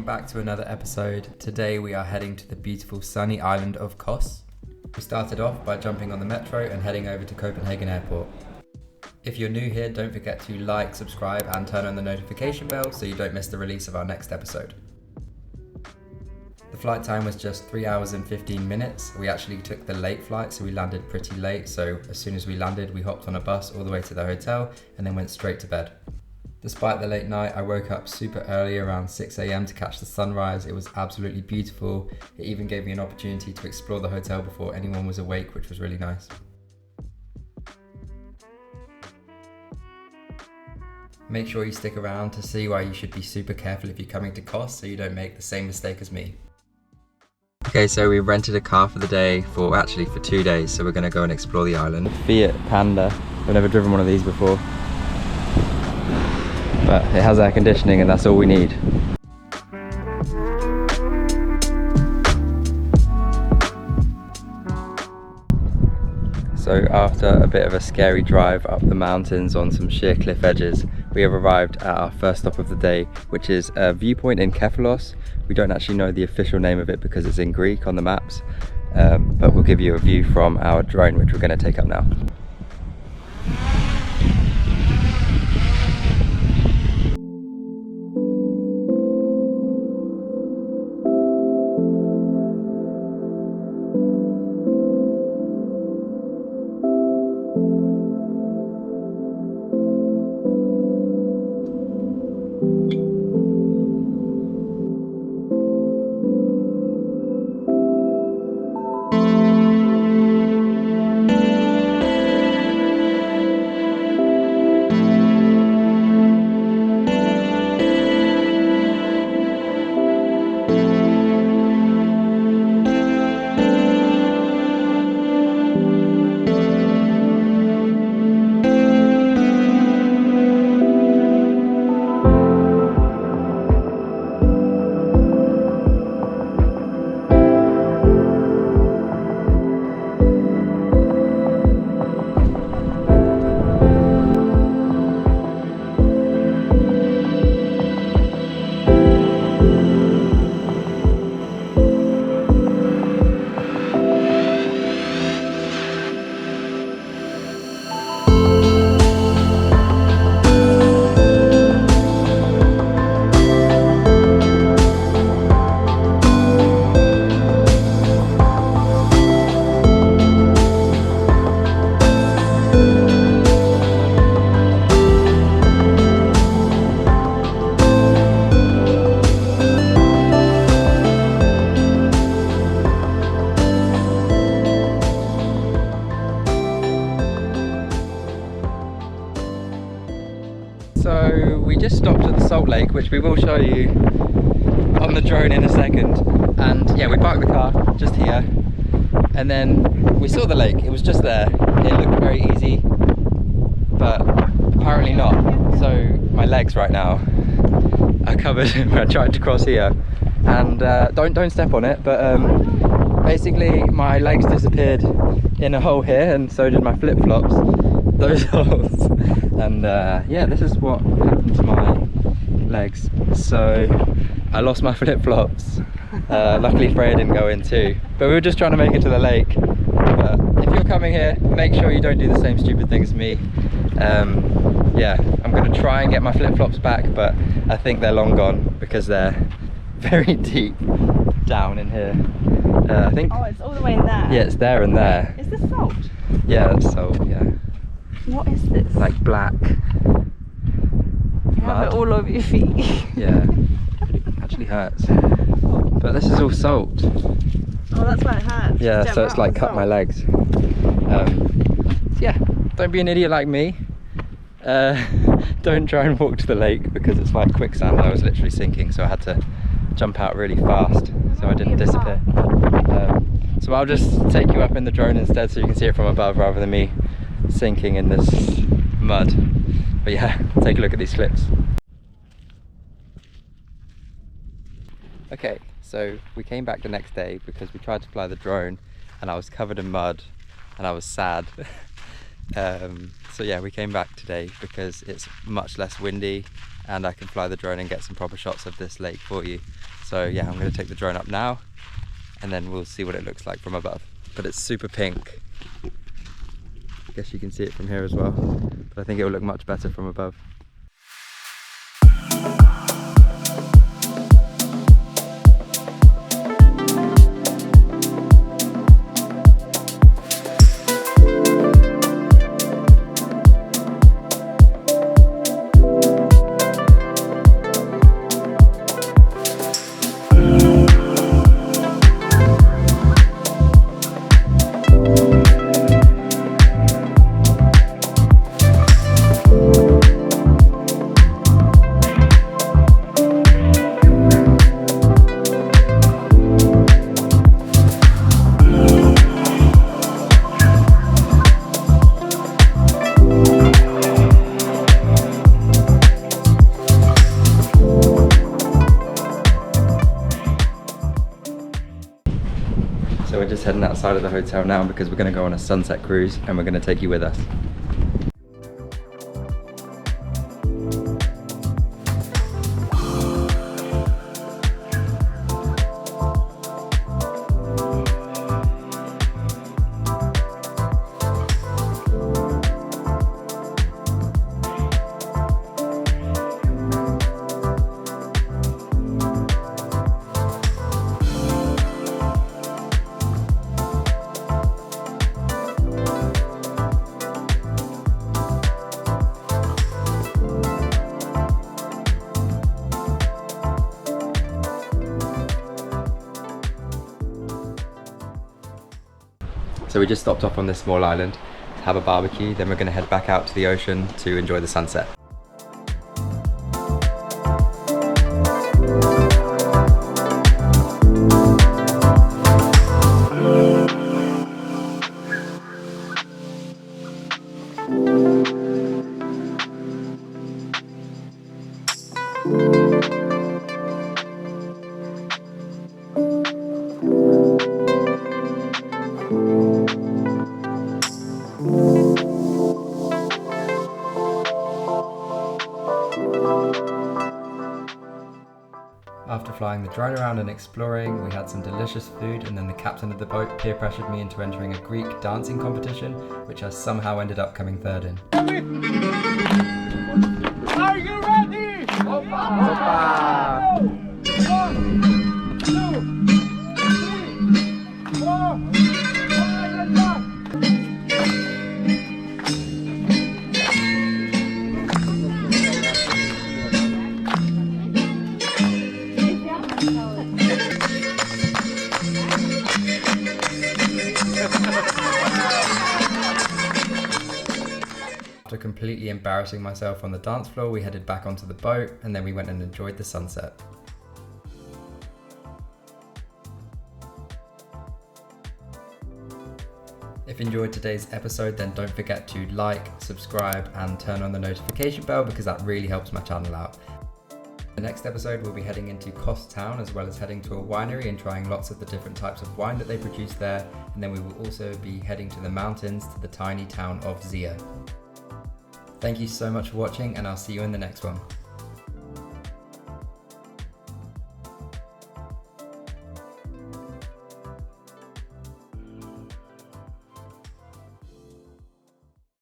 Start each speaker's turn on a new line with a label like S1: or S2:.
S1: back to another episode. Today we are heading to the beautiful sunny island of Kos. We started off by jumping on the metro and heading over to Copenhagen Airport. If you're new here, don't forget to like, subscribe and turn on the notification bell so you don't miss the release of our next episode. The flight time was just 3 hours and 15 minutes. We actually took the late flight, so we landed pretty late. So as soon as we landed, we hopped on a bus all the way to the hotel and then went straight to bed. Despite the late night, I woke up super early around 6 a.m. to catch the sunrise. It was absolutely beautiful. It even gave me an opportunity to explore the hotel before anyone was awake, which was really nice. Make sure you stick around to see why you should be super careful if you're coming to Kos so you don't make the same mistake as me. Okay, so we rented a car for the day, for 2 days, so we're going to go and explore the island. Fiat Panda. I've never driven one of these before, but it has air conditioning and that's all we need. So after a bit of a scary drive up the mountains on some sheer cliff edges, we have arrived at our first stop of the day, which is a viewpoint in Kefalos. We don't actually know the official name of it because it's in Greek on the maps, but we'll give you a view from our drone, which we're going to take up now. So we just stopped at the Salt Lake, which we will show you on the drone in a second. And yeah, we parked the car just here. And then we saw the lake, it was just there. It looked very easy, but apparently not. So my legs right now are covered when I tried to cross here. And don't step on it, but basically my legs disappeared in a hole here, and so did my flip-flops. Those holes. And yeah, this is what happened to my legs. So I lost my flip-flops. Luckily Freya didn't go in too, but we were just trying to make it to the lake. But if you're coming here, make sure you don't do the same stupid thing as me. Yeah, I'm going to try and get my flip-flops back, but I think they're long gone because they're very deep down in here. I think.
S2: Oh, it's all the way in there.
S1: Yeah, it's there and there.
S2: Is this salt?
S1: Yeah, that's salt. Yeah.
S2: What is this?
S1: Like black.
S2: You have it all over your feet.
S1: Yeah, actually hurts. But this is all salt.
S2: Oh, that's why it hurts.
S1: Yeah, so it's like cut my legs. Yeah, don't be an idiot like me. Don't try and walk to the lake because it's like quicksand. I was literally sinking, so I had to jump out really fast so I didn't disappear. So I'll just take you up in the drone instead so you can see it from above rather than me sinking in this mud. But yeah, take a look at these cliffs. Okay, so we came back the next day because we tried to fly the drone and I was covered in mud and I was sad. So yeah, we came back today because it's much less windy and I can fly the drone and get some proper shots of this lake for you. So yeah, I'm going to take the drone up now and then we'll see what it looks like from above. But it's super pink. I guess you can see it from here as well, but I think it will look much better from above. So we're just heading outside of the hotel now because we're going to go on a sunset cruise and we're going to take you with us. So we just stopped off on this small island to have a barbecue, then we're going to head back out to the ocean to enjoy the sunset. After flying the drone around and exploring, we had some delicious food, and then the captain of the boat peer pressured me into entering a Greek dancing competition, which I somehow ended up coming third in.
S3: Are you ready?
S1: Opa!
S3: 1, 2, 3, 4, 5, and 1.
S1: After completely embarrassing myself on the dance floor, we headed back onto the boat and then we went and enjoyed the sunset. If you enjoyed today's episode, then don't forget to like, subscribe and turn on the notification bell because that really helps my channel out. The next episode we'll be heading into Kos Town as well as heading to a winery and trying lots of the different types of wine that they produce there, and then we will also be heading to the mountains to the tiny town of Zia. Thank you so much for watching and I'll see you in the next one.